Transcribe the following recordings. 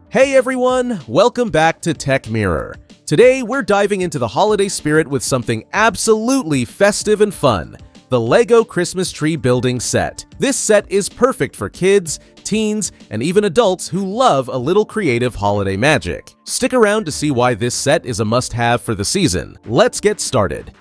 Hey everyone, welcome back to Techmirror. Today we're diving into the holiday spirit with something absolutely festive and fun, the LEGO Christmas tree building set. This set is perfect for kids, teens, and even adults who love a little creative holiday magic. Stick around to see why this set is a must-have for the season. Let's get started.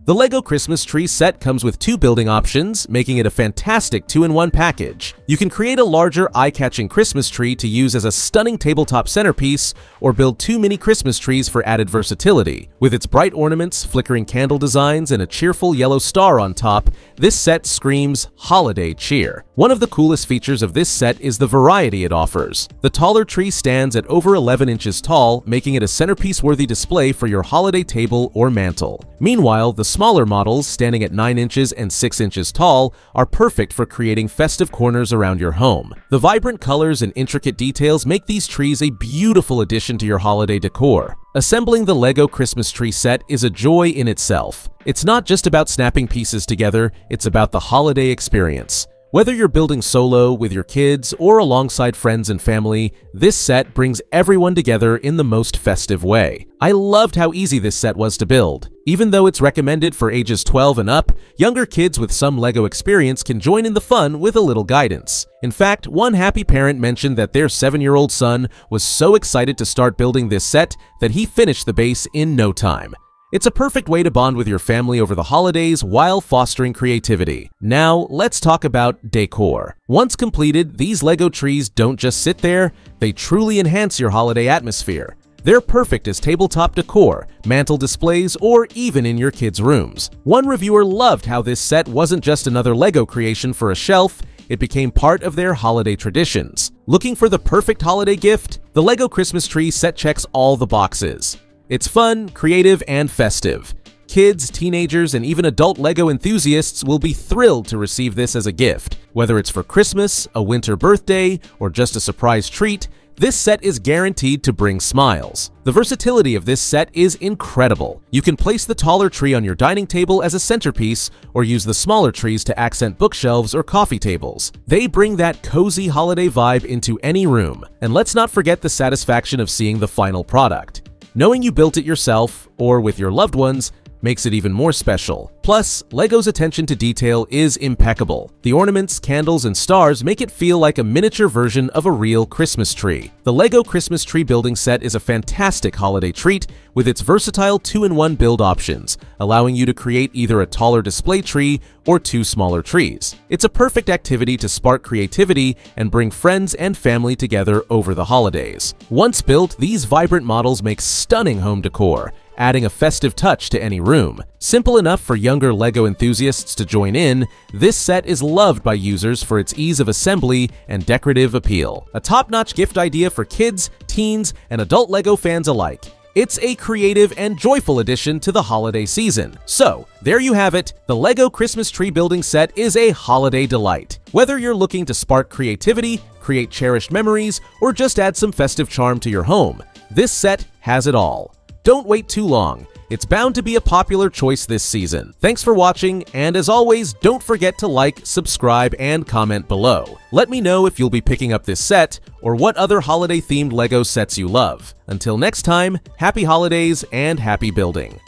The LEGO Christmas tree set comes with two building options, making it a fantastic 2-in-1 package. You can create a larger, eye-catching Christmas tree to use as a stunning tabletop centerpiece, or build two mini Christmas trees for added versatility. With its bright ornaments, flickering candle designs, and a cheerful yellow star on top, this set screams holiday cheer. One of the coolest features of this set is the variety it offers. The taller tree stands at over 11 inches tall, making it a centerpiece-worthy display for your holiday table or mantle. Meanwhile, the smaller models, standing at 9 inches and 6 inches tall, are perfect for creating festive corners around your home. The vibrant colors and intricate details make these trees a beautiful addition to your holiday decor. Assembling the LEGO Christmas tree set is a joy in itself. It's not just about snapping pieces together, it's about the holiday experience. Whether you're building solo, with your kids, or alongside friends and family, this set brings everyone together in the most festive way. I loved how easy this set was to build. Even though it's recommended for ages 12 and up, younger kids with some LEGO experience can join in the fun with a little guidance. In fact, one happy parent mentioned that their 7-year-old son was so excited to start building this set that he finished the base in no time. It's a perfect way to bond with your family over the holidays while fostering creativity. Now, let's talk about decor. Once completed, these LEGO trees don't just sit there, they truly enhance your holiday atmosphere. They're perfect as tabletop decor, mantle displays, or even in your kids' rooms. One reviewer loved how this set wasn't just another LEGO creation for a shelf, it became part of their holiday traditions. Looking for the perfect holiday gift? The LEGO Christmas tree set checks all the boxes. It's fun, creative, and festive. Kids, teenagers, and even adult LEGO enthusiasts will be thrilled to receive this as a gift. Whether it's for Christmas, a winter birthday, or just a surprise treat, this set is guaranteed to bring smiles. The versatility of this set is incredible. You can place the taller tree on your dining table as a centerpiece, or use the smaller trees to accent bookshelves or coffee tables. They bring that cozy holiday vibe into any room. And let's not forget the satisfaction of seeing the final product. Knowing you built it yourself, or with your loved ones, makes it even more special. Plus, LEGO's attention to detail is impeccable. The ornaments, candles, and stars make it feel like a miniature version of a real Christmas tree. The LEGO Christmas tree building set is a fantastic holiday treat with its versatile 2-in-1 build options, allowing you to create either a taller display tree or two smaller trees. It's a perfect activity to spark creativity and bring friends and family together over the holidays. Once built, these vibrant models make stunning home decor, adding a festive touch to any room. Simple enough for younger LEGO enthusiasts to join in, this set is loved by users for its ease of assembly and decorative appeal. A top-notch gift idea for kids, teens, and adult LEGO fans alike. It's a creative and joyful addition to the holiday season. So, there you have it, the LEGO Christmas tree building set is a holiday delight. Whether you're looking to spark creativity, create cherished memories, or just add some festive charm to your home, this set has it all. Don't wait too long. It's bound to be a popular choice this season. Thanks for watching, and as always, don't forget to like, subscribe, and comment below. Let me know if you'll be picking up this set, or what other holiday-themed LEGO sets you love. Until next time, happy holidays and happy building!